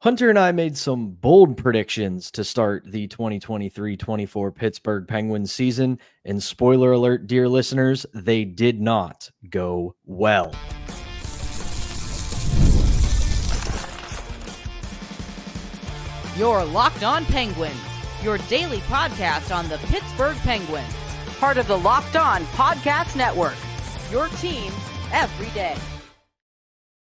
Hunter and I made some bold predictions to start the 2023-24 Pittsburgh Penguins season, and spoiler alert, dear listeners, they did not go well. You're Locked On Penguins, your daily podcast on the Pittsburgh Penguins, part of the Locked On Podcast Network, your team every day.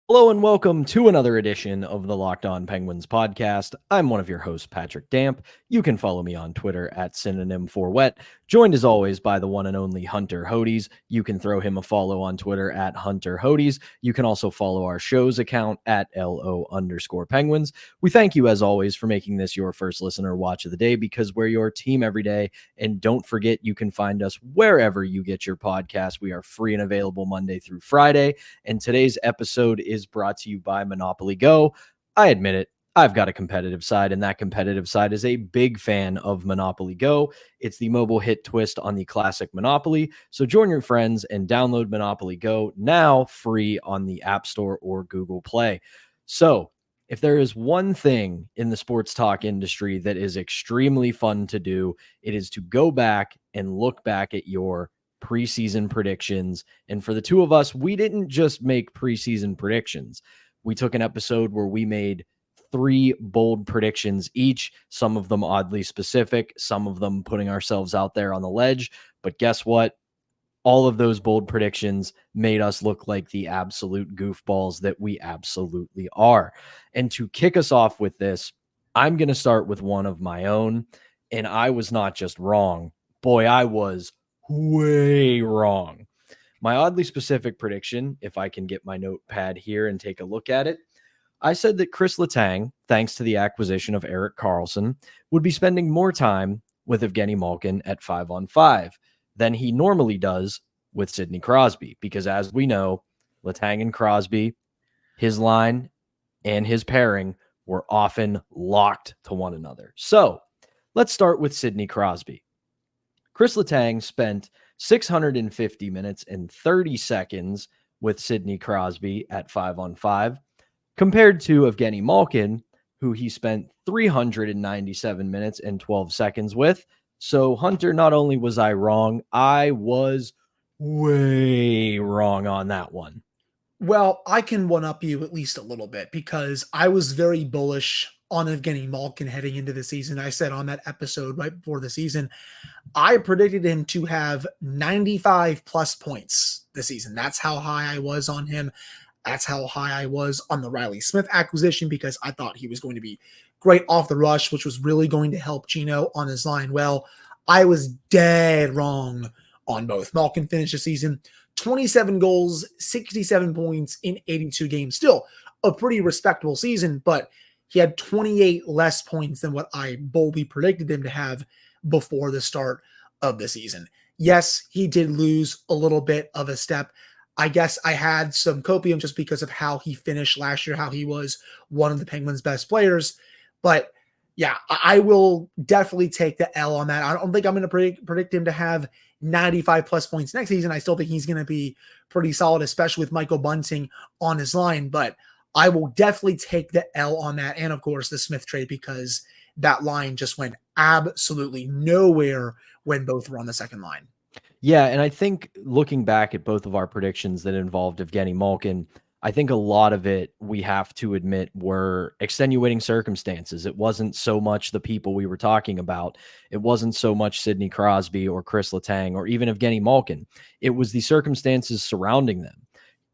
Hello and welcome to another edition of the Locked On Penguins podcast. I'm one of your hosts, Patrick Damp. You can follow me on Twitter at synonym4wet, joined as always by the one and only Hunter Hodes. You can throw him a follow on Twitter at Hunter Hodes. You can also follow our show's account at LO_Penguins. We thank you as always for making this your first listener watch of the day because we're your team every day. And don't forget, you can find us wherever you get your podcast. We are free and available Monday through Friday. And today's episode is brought to you by Monopoly Go. I admit it, I've got a competitive side, and that competitive side is a big fan of Monopoly Go. It's the mobile hit twist on the classic Monopoly. So join your friends and download Monopoly Go now free on the App Store or Google Play. So if there is one thing in the sports talk industry that is extremely fun to do, it is to go back and look back at your preseason predictions. And for the two of us, we didn't just make preseason predictions. We took an episode where we made 3 bold predictions each, some of them oddly specific, some of them putting ourselves out there on the ledge. But guess what? All of those bold predictions made us look like the absolute goofballs that we absolutely are. And to kick us off with this, I'm going to start with one of my own. And I was not just wrong. Boy, I was way wrong. My oddly specific prediction, if I can get my notepad here and take a look at it, I said that Chris Letang, thanks to the acquisition of Erik Karlsson, would be spending more time with Evgeni Malkin at 5-on-5 than he normally does with Sidney Crosby, because as we know, Letang and Crosby, his line and his pairing were often locked to one another. So let's start with Sidney Crosby. Chris Letang spent 650 minutes and 30 seconds with Sidney Crosby at 5-on-5, compared to Evgeni Malkin, who he spent 397 minutes and 12 seconds with. So, Hunter, not only was I wrong, I was way wrong on that one. Well, I can one-up you at least a little bit because I was very bullish on Evgeni Malkin heading into the season. I said on that episode right before the season, I predicted him to have 95 plus points this season. That's how high I was on him. That's how high I was on the Riley Smith acquisition because I thought he was going to be great off the rush, which was really going to help Gino on his line. Well, I was dead wrong on both. Malkin finished the season 27 goals, 67 points in 82 games. Still a pretty respectable season, but he had 28 less points than what I boldly predicted him to have before the start of the season. Yes, he did lose a little bit of a step. I guess I had some copium just because of how he finished last year, how he was one of the Penguins' best players. But yeah, I will definitely take the L on that. I don't think I'm going to predict him to have 95 plus points next season. I still think he's going to be pretty solid, especially with Michael Bunting on his line. But I will definitely take the L on that. And of course, the Smith trade, because that line just went absolutely nowhere when both were on the second line. Yeah, and I think looking back at both of our predictions that involved Evgeni Malkin, I think a lot of it, we have to admit, were extenuating circumstances. It wasn't so much the people we were talking about. It wasn't so much Sidney Crosby or Chris Letang or even Evgeni Malkin. It was the circumstances surrounding them.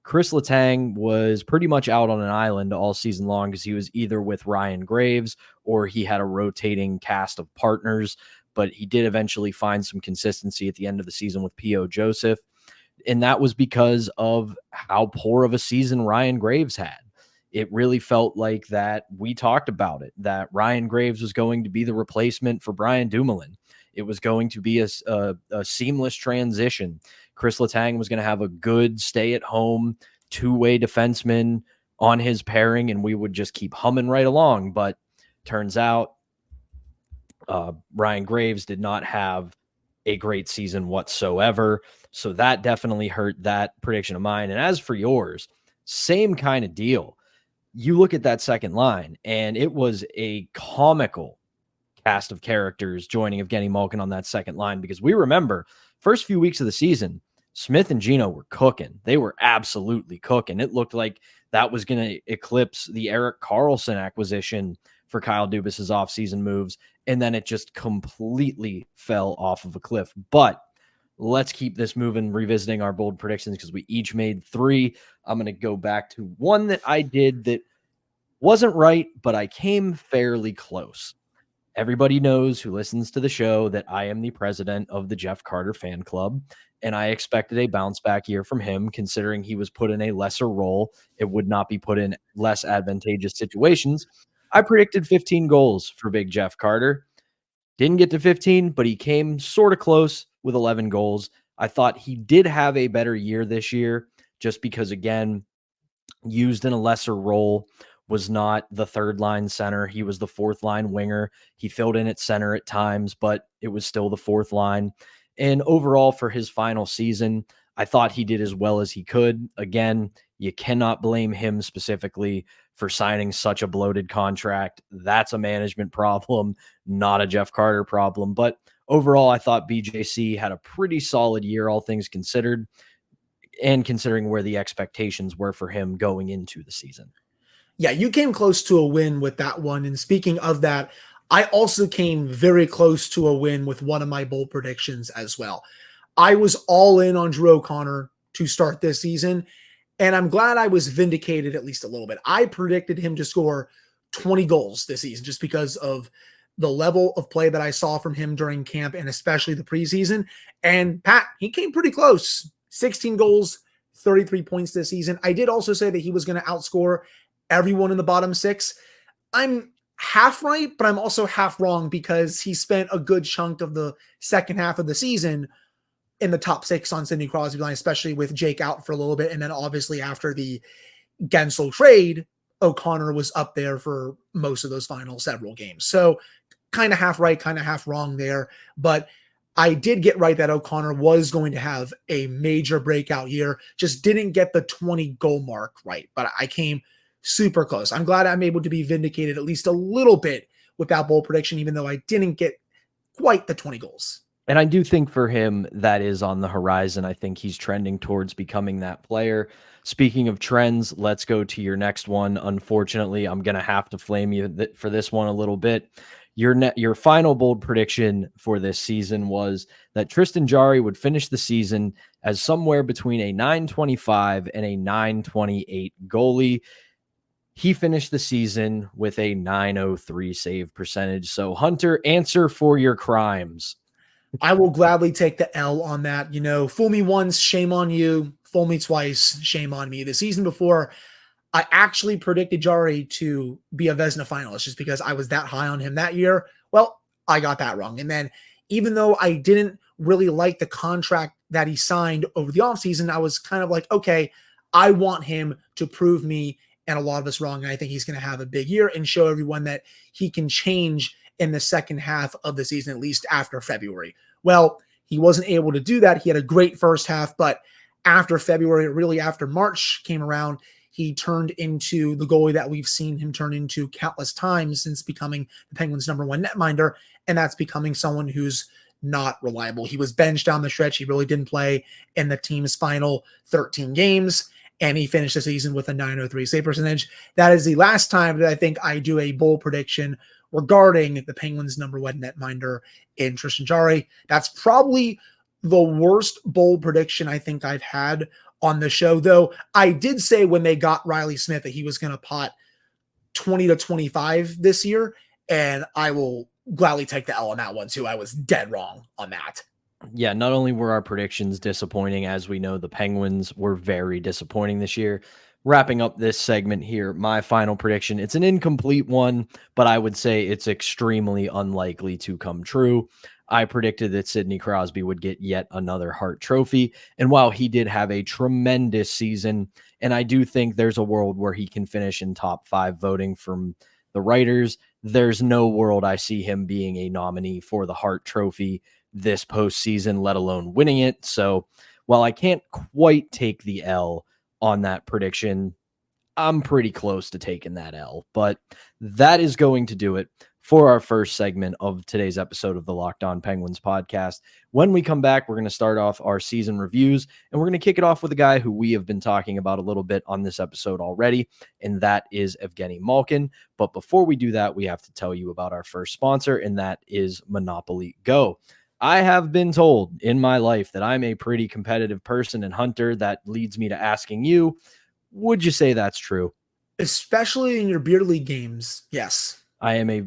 Chris Letang was pretty much out on an island all season long because he was either with Ryan Graves or he had a rotating cast of partners. But he did eventually find some consistency at the end of the season with P.O. Joseph. And that was because of how poor of a season Ryan Graves had. It really felt like that we talked about it, that Ryan Graves was going to be the replacement for Brian Dumoulin. It was going to be a seamless transition. Chris Letang was going to have a good stay-at-home two-way defenseman on his pairing, and we would just keep humming right along. But turns out Ryan Graves did not have a great season whatsoever. So that definitely hurt that prediction of mine. And as for yours, same kind of deal. you look at that second line, and it was a comical cast of characters joining Evgeni Malkin on that second line, because we remember first few weeks of the season, Smith and Gino were cooking. They were absolutely cooking. It looked like that was going to eclipse the Erik Karlsson acquisition for Kyle Dubas's offseason moves, and then it just completely fell off of a cliff. But let's keep this moving, revisiting our bold predictions, because we each made 3. I'm going to go back to one that I did that wasn't right, but I came fairly close. Everybody knows who listens to the show that I am the president of the Jeff Carter fan club, and I expected a bounce back year from him, considering he was put in a lesser role. It would not be put in less advantageous situations. I predicted 15 goals for Big Jeff Carter. Didn't get to 15, but he came sort of close with 11 goals. I thought he did have a better year this year, just because, again, used in a lesser role, was not the third line center. He was the fourth line winger. He filled in at center at times, but it was still the fourth line. And overall, for his final season, I thought he did as well as he could. Again, you cannot blame him specifically for signing such a bloated contract. That's a management problem, not a Jeff Carter problem. But overall, I thought BJC had a pretty solid year, all things considered, and considering where the expectations were for him going into the season. Yeah, you came close to a win with that one. And speaking of that, I also came very close to a win with one of my bold predictions as well. I was all in on Drew O'Connor to start this season, and I'm glad I was vindicated at least a little bit. I predicted him to score 20 goals this season just because of the level of play that I saw from him during camp and especially the preseason. And Pat, he came pretty close. 16 goals, 33 points this season. I did also say that he was going to outscore everyone in the bottom 6. I'm half right, but I'm also half wrong, because he spent a good chunk of the second half of the season in the top 6 on Sidney Crosby line, especially with Jake out for a little bit. And then obviously after the Gensel trade, O'Connor was up there for most of those final several games. So kind of half right, kind of half wrong there. But I did get right that O'Connor was going to have a major breakout year, just didn't get the 20 goal mark right. But I came super close. I'm glad I'm able to be vindicated at least a little bit with that bold prediction, even though I didn't get quite the 20 goals. And I do think for him, that is on the horizon. I think he's trending towards becoming that player. Speaking of trends, let's go to your next one. Unfortunately, I'm going to have to flame you for this one a little bit. Your final bold prediction for this season was that Tristan Jarry would finish the season as somewhere between a 925 and a 928 goalie. He finished the season with a 903 save percentage. So, Hunter, answer for your crimes. I will gladly take the L on that. You know, fool me once, shame on you. Fool me twice, shame on me. The season before, I actually predicted Jarry to be a Vezina finalist just because I was that high on him that year. Well, I got that wrong. And then even though I didn't really like the contract that he signed over the offseason, I was kind of like, okay, I want him to prove me and a lot of us wrong. And I think he's going to have a big year and show everyone that he can change in the second half of the season, at least after February. Well, he wasn't able to do that. He had a great first half, but after February, really after March came around, he turned into the goalie that we've seen him turn into countless times since becoming the Penguins' #1 netminder, and that's becoming someone who's not reliable. He was benched down the stretch. He really didn't play in the team's final 13 games, and he finished the season with a 903 save percentage. That is the last time that I think I do a bold prediction regarding the Penguins' #1 netminder in Tristan Jarry. That's probably the worst bold prediction I think I've had on the show, though. I did say when they got Riley Smith that he was going to pot 20 to 25 this year, and I will gladly take the L on that one too. I was dead wrong on that. Yeah, not only were our predictions disappointing, as we know, the Penguins were very disappointing this year. Wrapping up this segment here, my final prediction, it's an incomplete one, but I would say it's extremely unlikely to come true. I predicted that Sidney Crosby would get yet another Hart Trophy. And while he did have a tremendous season, and I do think there's a world where he can finish in top 5 voting from the writers, there's no world I see him being a nominee for the Hart Trophy this postseason, let alone winning it. So while I can't quite take the L on that prediction, I'm pretty close to taking that L. But that is going to do it for our first segment of today's episode of the Locked On Penguins podcast. When we come back, we're going to start off our season reviews, and we're going to kick it off with a guy who we have been talking about a little bit on this episode already, and that is Evgeni Malkin. But before we do that, we have to tell you about our first sponsor, and that is Monopoly Go. I have been told in my life that I'm a pretty competitive person and hunter. That leads me to asking you, would you say that's true? Especially in your beer league games, yes. I am a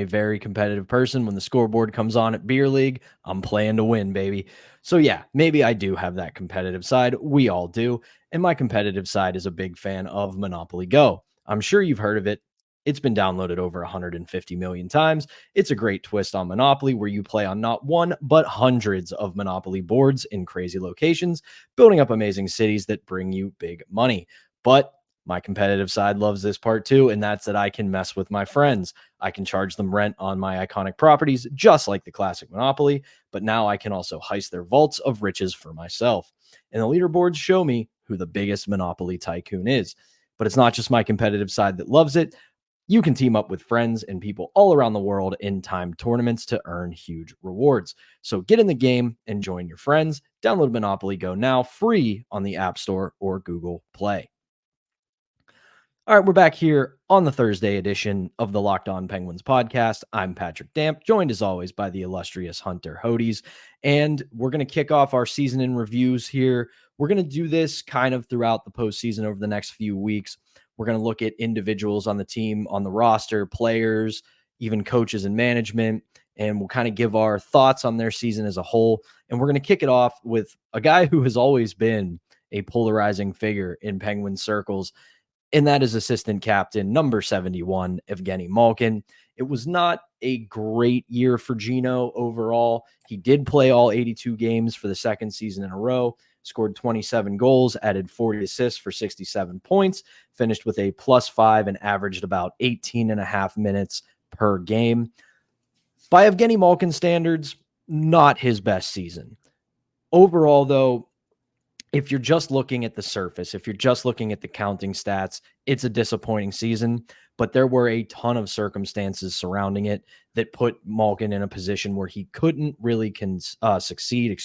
very competitive person. When the scoreboard comes on at beer league, I'm playing to win, baby. So yeah, maybe I do have that competitive side. We all do. And my competitive side is a big fan of Monopoly Go. I'm sure you've heard of it. It's been downloaded over 150 million times. It's a great twist on Monopoly where you play on not one, but hundreds of Monopoly boards in crazy locations, building up amazing cities that bring you big money. But my competitive side loves this part too, and that's that I can mess with my friends. I can charge them rent on my iconic properties, just like the classic Monopoly, but now I can also heist their vaults of riches for myself. And the leaderboards show me who the biggest Monopoly tycoon is. But it's not just my competitive side that loves it. You can team up with friends and people all around the world in timed tournaments to earn huge rewards. So get in the game and join your friends. Download Monopoly Go now, free on the App Store or Google Play. All right, we're back here on the Thursday edition of the Locked On Penguins podcast. I'm Patrick Damp, joined as always by the illustrious Hunter Hodes, and we're going to kick off our season in reviews here. We're going to do this kind of throughout the postseason over the next few weeks. We're going to look at individuals on the team, on the roster, players, even coaches and management, and we'll kind of give our thoughts on their season as a whole. And we're going to kick it off with a guy who has always been a polarizing figure in Penguin circles, and that is assistant captain number 71, Evgeni Malkin. It was not a great year for Gino overall. He did play all 82 games for the second season in a row, scored 27 goals, added 40 assists for 67 points, finished with a +5 and averaged about 18 and a half minutes per game. By Evgeni Malkin standards, not his best season. Overall, though, if you're just looking at the surface, if you're just looking at the counting stats, it's a disappointing season, but there were a ton of circumstances surrounding it that put Malkin in a position where he couldn't really succeed,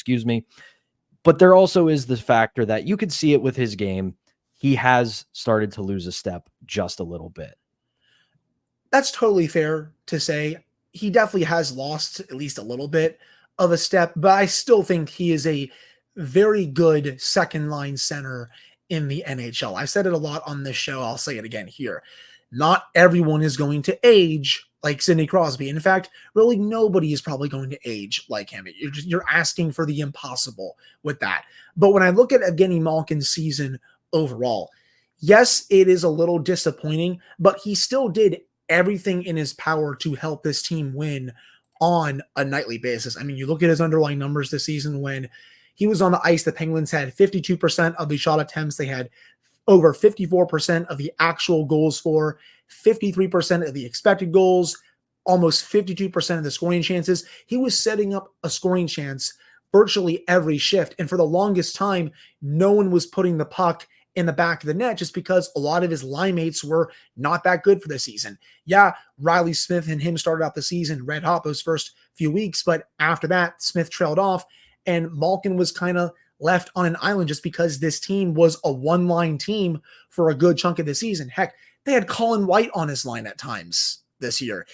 But there also is the factor that you could see it with his game. He has started to lose a step just a little bit. That's totally fair to say. He definitely has lost at least a little bit of a step, but I still think he is a very good second line center in the NHL. I've said it a lot on this show. I'll say it again here. Not everyone is going to age like Sidney Crosby. In fact, really nobody is probably going to age like him. You're asking for the impossible with that. But when I look at Evgeni Malkin's season overall, yes, it is a little disappointing, but he still did everything in his power to help this team win on a nightly basis. I mean, you look at his underlying numbers this season. When he was on the ice, the Penguins had 52% of the shot attempts. They had over 54% of the actual goals for, 53% of the expected goals, almost 52% of the scoring chances. He was setting up a scoring chance virtually every shift. And for the longest time, no one was putting the puck in the back of the net just because a lot of his line mates were not that good for the season. Yeah, Riley Smith and him started out the season red hot those first few weeks, but after that, Smith trailed off, and Malkin was kind of left on an island just because this team was a one-line team for a good chunk of the season. Heck, they had Colin White on his line at times this year.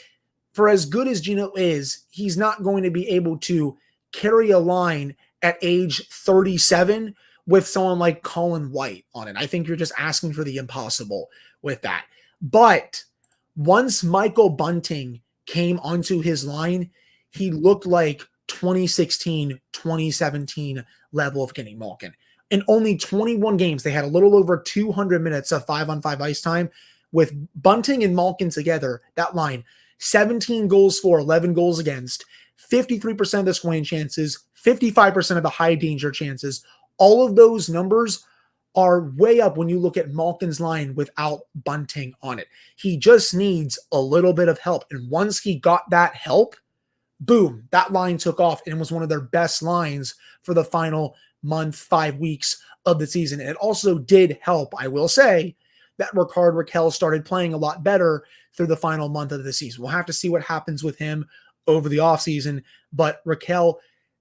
For as good as Gino is, he's not going to be able to carry a line at age 37 with someone like Colin White on it. I think you're just asking for the impossible with that. But once Michael Bunting came onto his line, he looked like 2016, 2017 level of Evgeni Malkin. In only 21 games, they had a little over 200 minutes of 5-on-5 ice time. With Bunting and Malkin together, that line, 17 goals for, 11 goals against, 53% of the scoring chances, 55% of the high danger chances. All of those numbers are way up when you look at Malkin's line without Bunting on it. He just needs a little bit of help. And once he got that help, boom, that line took off and was one of their best lines for the final month, 5 weeks of the season. And it also did help, I will say, that Rickard Rakell started playing a lot better through the final month of the season. We'll have to see what happens with him over the offseason, but Rakell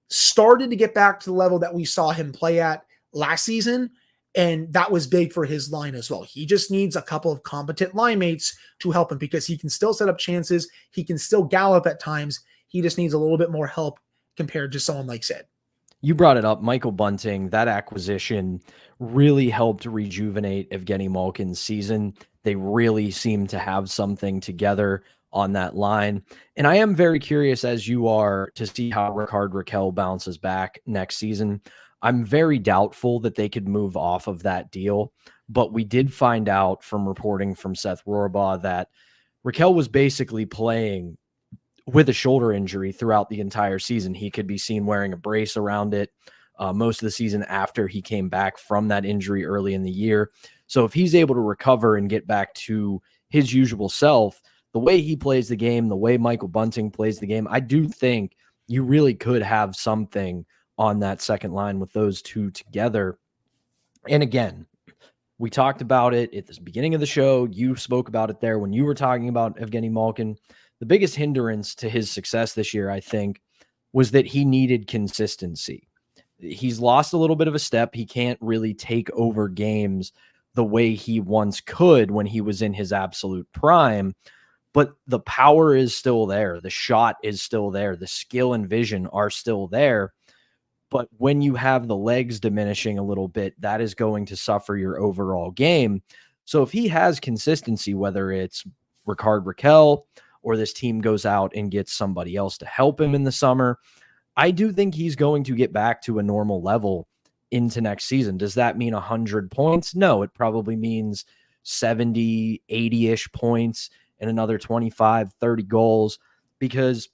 started to get back to the level that we saw him play at last season, and that was big for his line as well. He just needs a couple of competent line mates to help him because he can still set up chances. He can still gallop at times. He just needs a little bit more help compared to someone like Sid. You brought it up, Michael Bunting. That acquisition really helped rejuvenate Evgeni Malkin's season. They really seem to have something together on that line. And I am very curious, as you are, to see how Rickard Rakell bounces back next season. I'm very doubtful that they could move off of that deal, but we did find out from reporting from Seth Rohrbaugh that Rakell was basically playing with a shoulder injury throughout the entire season. He could be seen wearing a brace around it most of the season after he came back from that injury early in the year. So if he's able to recover and get back to his usual self, the way he plays the game, the way Michael Bunting plays the game, I do think you really could have something on that second line with those two together. And again, we talked about it at the beginning of the show. You spoke about it there when you were talking about Evgeni Malkin. The biggest hindrance to his success this year, I think, was that he needed consistency. He's lost a little bit of a step. He can't really take over games the way he once could when he was in his absolute prime, but the power is still there. The shot is still there. The skill and vision are still there. But when you have the legs diminishing a little bit, that is going to suffer your overall game. So if he has consistency, whether it's Rickard Rakell or this team goes out and gets somebody else to help him in the summer, I do think he's going to get back to a normal level into next season. Does that mean 100 points? No, it probably means 70, 80-ish points and another 25, 30 goals because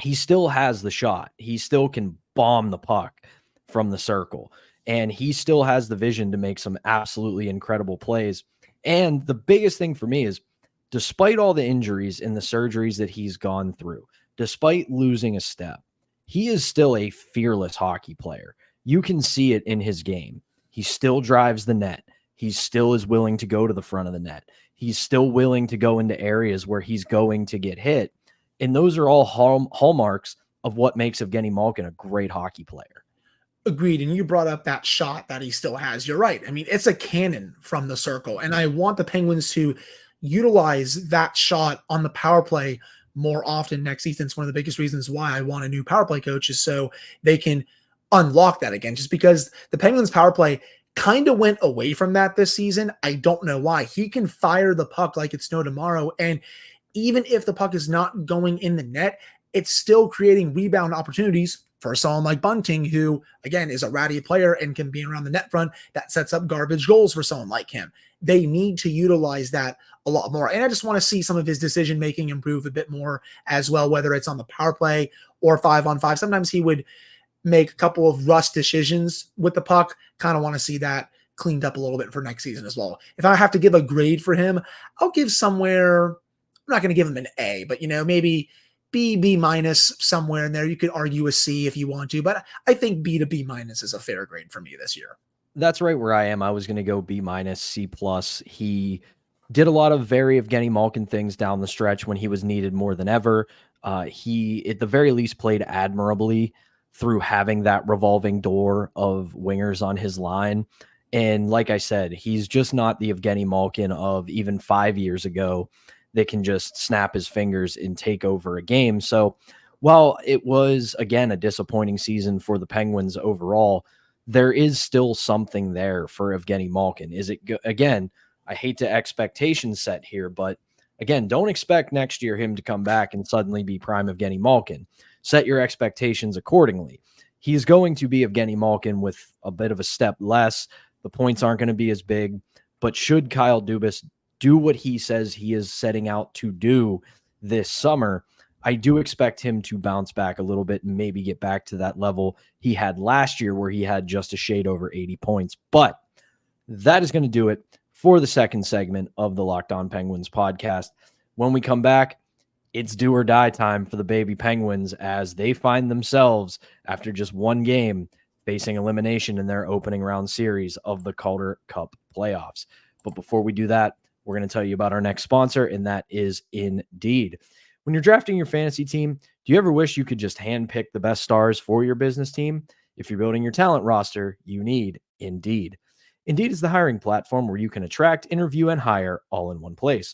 he still has the shot. He still can bomb the puck from the circle, and he still has the vision to make some absolutely incredible plays. And the biggest thing for me is, despite all the injuries and the surgeries that he's gone through, despite losing a step, he is still a fearless hockey player. You can see it in his game. He still drives the net. He still is willing to go to the front of the net. He's still willing to go into areas where he's going to get hit. And those are all hallmarks of what makes Evgeni Malkin a great hockey player. Agreed. And you brought up that shot that he still has. You're right. I mean, it's a cannon from the circle. And I want the Penguins to utilize that shot on the power play more often next season. It's one of the biggest reasons why I want a new power play coach, is so they can unlock that again, just because the Penguins power play kind of went away from that this season. I don't know why. He can fire the puck like it's no tomorrow. And even if the puck is not going in the net, it's still creating rebound opportunities for someone like Bunting, who, again, is a ratty player and can be around the net front. That sets up garbage goals for someone like him. They need to utilize that a lot more. And I just want to see some of his decision-making improve a bit more as well, whether it's on the power play or 5-on-5. Sometimes he would make a couple of rush decisions with the puck. Kind of want to see that cleaned up a little bit for next season as well. If I have to give a grade for him, I'll give somewhere, I'm not going to give him an A, but, maybe B minus somewhere in there. You could argue a C if you want to, but I think B to B minus is a fair grade for me this year. That's right where I am. I was going to go B minus, C plus. He did a lot of very Evgeni Malkin things down the stretch when he was needed more than ever. He, at the very least, played admirably through having that revolving door of wingers on his line. And like I said, he's just not the Evgeni Malkin of even 5 years ago that can just snap his fingers and take over a game. So while it was, again, a disappointing season for the Penguins overall, there is still something there for Evgeni Malkin. Is it, again, I hate to expectation set here, but again, don't expect next year him to come back and suddenly be prime Evgeni Malkin. Set your expectations accordingly. He's going to be Evgeni Malkin with a bit of a step less. The points aren't going to be as big, but should Kyle Dubas do what he says he is setting out to do this summer, I do expect him to bounce back a little bit and maybe get back to that level he had last year where he had just a shade over 80 points. But that is going to do it for the second segment of the Locked On Penguins podcast. When we come back, it's do or die time for the baby Penguins as they find themselves, after just one game, facing elimination in their opening round series of the Calder Cup playoffs. But before we do that, we're going to tell you about our next sponsor, and that is Indeed. When you're drafting your fantasy team, do you ever wish you could just handpick the best stars for your business team? If you're building your talent roster, you need Indeed. Indeed is the hiring platform where you can attract, interview, and hire all in one place.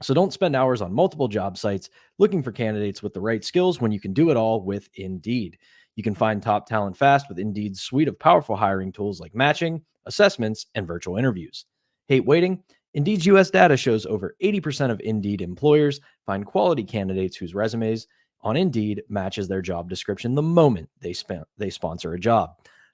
So don't spend hours on multiple job sites looking for candidates with the right skills when you can do it all with Indeed. You can find top talent fast with Indeed's suite of powerful hiring tools like matching, assessments, and virtual interviews. Hate waiting? Indeed's US data shows over 80% of Indeed employers find quality candidates whose resumes on Indeed matches their job description the moment they sponsor a job.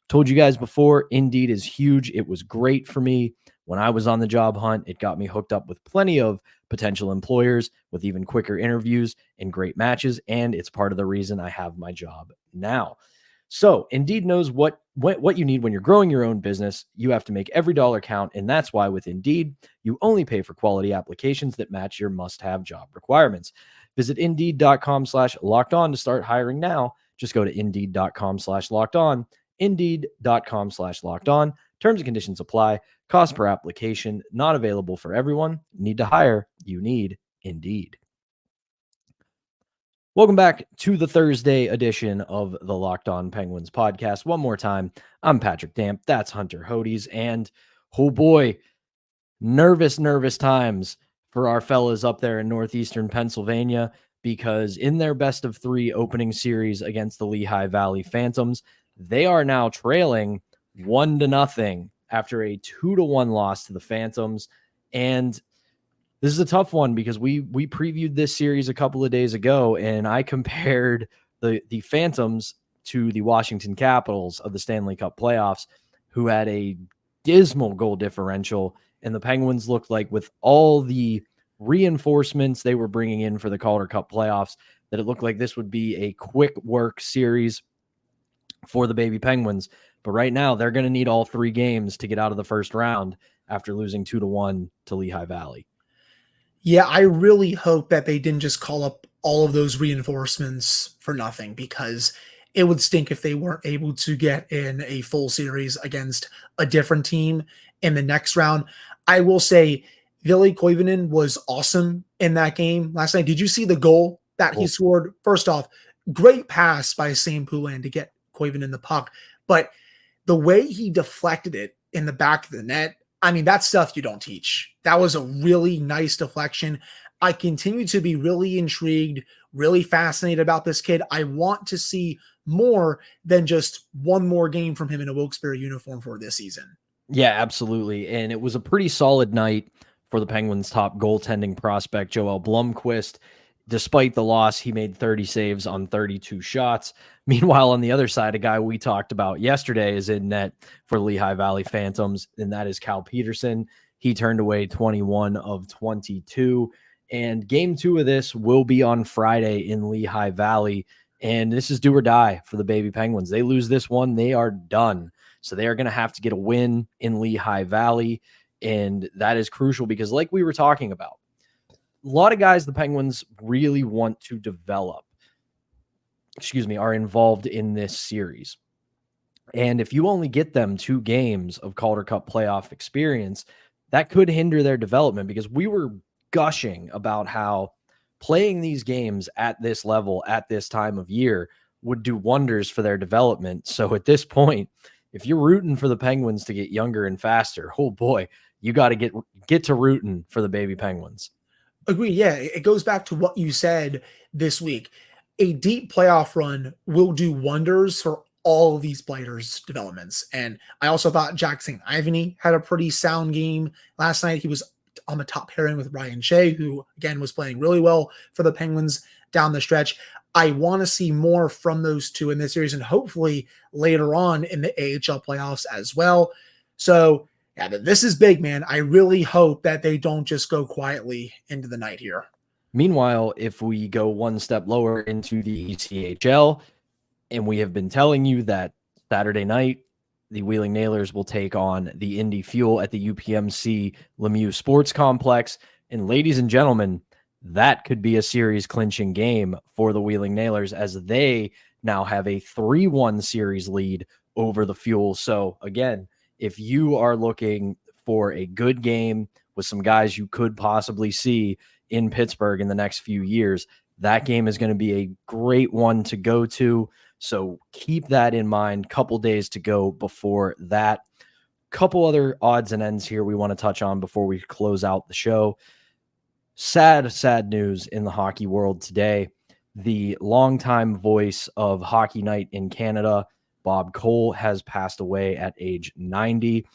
Told you guys before, Indeed is huge. It was great for me when I was on the job hunt. It got me hooked up with plenty of potential employers with even quicker interviews and great matches, and it's part of the reason I have my job now. So Indeed knows what you need when you're growing your own business. You have to make every dollar count, and that's why with Indeed, you only pay for quality applications that match your must-have job requirements. Visit Indeed.com/lockedon to start hiring now. Just go to Indeed.com/lockedon. Indeed.com/lockedon. Terms and conditions apply. Cost per application not available for everyone. Need to hire? You need Indeed. Welcome back to the Thursday edition of the Locked On Penguins podcast. One more time, I'm Patrick Damp. That's Hunter Hodes. And oh boy, nervous times for our fellas up there in northeastern Pennsylvania, because in their best of 3 opening series against the Lehigh Valley Phantoms, they are now trailing 1-0 after a 2-1 loss to the Phantoms. And this is a tough one because we previewed this series a couple of days ago, and I compared the Phantoms to the Washington Capitals of the Stanley Cup playoffs, who had a dismal goal differential, and the Penguins looked like, with all the reinforcements they were bringing in for the Calder Cup playoffs, that it looked like this would be a quick work series for the baby Penguins. But right now, they're going to need all 3 games to get out of the first round after losing 2-1 to Lehigh Valley. Yeah, I really hope that they didn't just call up all of those reinforcements for nothing, because it would stink if they weren't able to get in a full series against a different team in the next round. I will say Ville Koivunen was awesome in that game last night. Did you see the goal that he scored? First off, great pass by Sam Poulin to get Koivunen the puck, but the way he deflected it in the back of the net, I mean, that's stuff you don't teach. That was a really nice deflection. I continue to be really intrigued, really fascinated about this kid. I want to see more than just one more game from him in a Wilkes-Barre uniform for this season. Yeah, absolutely. And it was a pretty solid night for the Penguins' top goaltending prospect, Joel Blomqvist. Despite the loss, he made 30 saves on 32 shots. Meanwhile, on the other side, a guy we talked about yesterday is in net for Lehigh Valley Phantoms, and that is Cal Peterson. He turned away 21 of 22. And game 2 of this will be on Friday in Lehigh Valley. And this is do or die for the baby Penguins. They lose this one, they are done. So they are going to have to get a win in Lehigh Valley. And that is crucial because, like we were talking about, a lot of guys the Penguins really want to develop, are involved in this series. And if you only get them 2 games of Calder Cup playoff experience, that could hinder their development, because we were gushing about how playing these games at this level at this time of year would do wonders for their development. So at this point, if you're rooting for the Penguins to get younger and faster, oh boy, you got to get to rooting for the baby Penguins. Agree. Yeah, it goes back to what you said this week. A deep playoff run will do wonders for all of these players' developments. And I also thought Jack St. Ivany had a pretty sound game last night. He was on the top pairing with Ryan Shea, who, again, was playing really well for the Penguins down the stretch. I want to see more from those 2 in this series, and hopefully later on in the AHL playoffs as well. So, yeah, this is big, man. I really hope that they don't just go quietly into the night here. Meanwhile, if we go one step lower into the ECHL, and we have been telling you that Saturday night, the Wheeling Nailers will take on the Indy Fuel at the UPMC Lemieux Sports Complex. And ladies and gentlemen, that could be a series clinching game for the Wheeling Nailers, as they now have a 3-1 series lead over the Fuel. So again, if you are looking for a good game with some guys you could possibly see in Pittsburgh in the next few years. That game is going to be a great one to go to. So keep that in mind. Couple days to go before that. Couple other odds and ends here we want to touch on before we close out the show. Sad news in the hockey world today. The longtime voice of Hockey Night in Canada, Bob Cole, has passed away at age 90.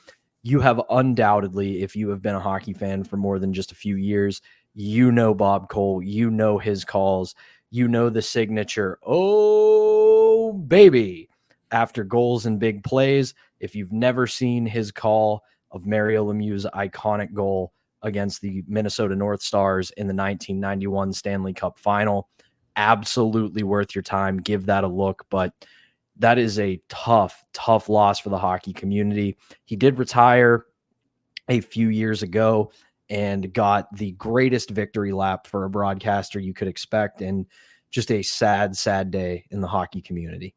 You have undoubtedly, if you have been a hockey fan for more than just a few years, you know Bob Cole, you know his calls, you know the signature, "Oh, baby," after goals and big plays. If you've never seen his call of Mario Lemieux's iconic goal against the Minnesota North Stars in the 1991 Stanley Cup Final, absolutely worth your time. Give that a look. But that is a tough loss for the hockey community. He did retire a few years ago and got the greatest victory lap for a broadcaster you could expect, and just a sad day in the hockey community.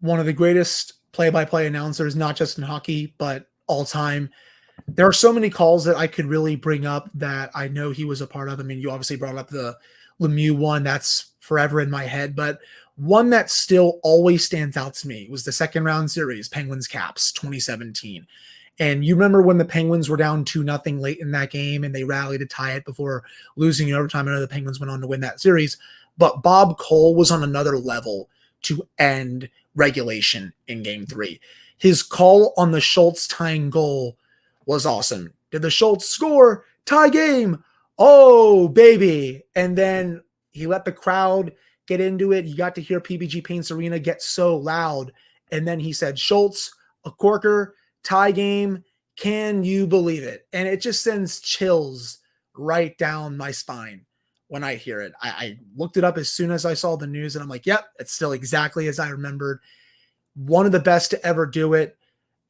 One of the greatest play-by-play announcers, not just in hockey, but all time. There are so many calls that I could really bring up that I know he was a part of. I mean, you obviously brought up the Lemieux one. That's forever in my head. But one that still always stands out to me was the second round series, Penguins Caps 2017. And you remember when the Penguins were down 2-0 late in that game and they rallied to tie it before losing in overtime. I know the Penguins went on to win that series. But Bob Cole was on another level to end regulation in Game 3. His call on the Schultz tying goal was awesome. Did the Schultz score? Tie game. Oh, baby. And then he let the crowd get into it. You got to hear PPG Paints Arena get so loud. And then he said, "Schultz, a corker, tie game. Can you believe it?" And it just sends chills right down my spine when I hear it. I looked it up as soon as I saw the news, and I'm like, yep, it's still exactly as I remembered. One of the best to ever do it.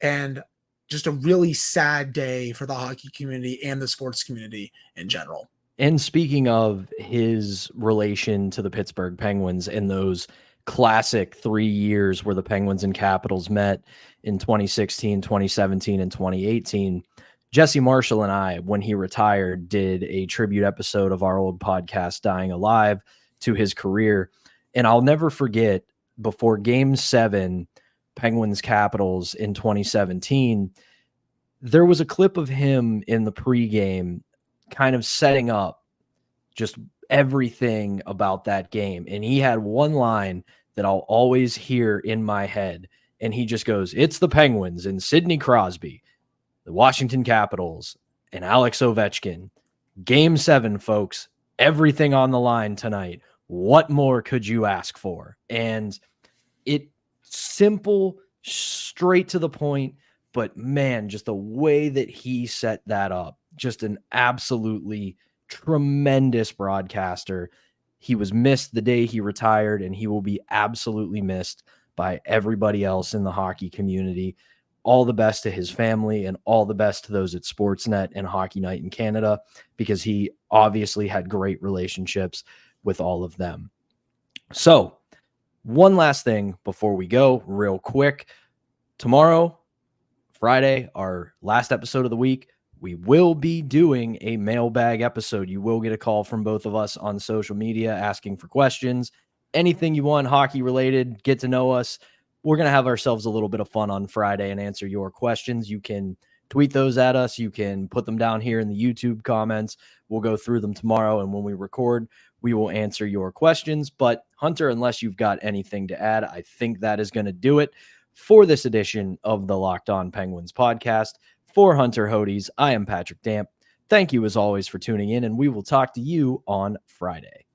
And just a really sad day for the hockey community and the sports community in general. And speaking of his relation to the Pittsburgh Penguins and those classic 3 years where the Penguins and Capitals met in 2016, 2017, and 2018, Jesse Marshall and I, when he retired, did a tribute episode of our old podcast, Dying Alive, to his career. And I'll never forget, before Game 7, Penguins Capitals in 2017, there was a clip of him in the pregame kind of setting up just everything about that game. And he had one line that I'll always hear in my head. And he just goes, "It's the Penguins and Sidney Crosby, the Washington Capitals, and Alex Ovechkin. Game 7, folks. Everything on the line tonight. What more could you ask for?" And it simple, straight to the point, but man, just the way that he set that up, just an absolutely tremendous broadcaster. He was missed the day he retired, and he will be absolutely missed by everybody else in the hockey community. All the best to his family and all the best to those at Sportsnet and Hockey Night in Canada, because he obviously had great relationships with all of them. So, one last thing before we go, real quick. Tomorrow, Friday, our last episode of the week, we will be doing a mailbag episode. You will get a call from both of us on social media asking for questions. Anything you want hockey related, get to know us. We're going to have ourselves a little bit of fun on Friday and answer your questions. You can tweet those at us. You can put them down here in the YouTube comments. We'll go through them tomorrow, and when we record, we will answer your questions. But Hunter, unless you've got anything to add, I think that is going to do it for this edition of the Locked On Penguins podcast. For Hunter Hodes, I am Patrick Damp. Thank you as always for tuning in, and we will talk to you on Friday.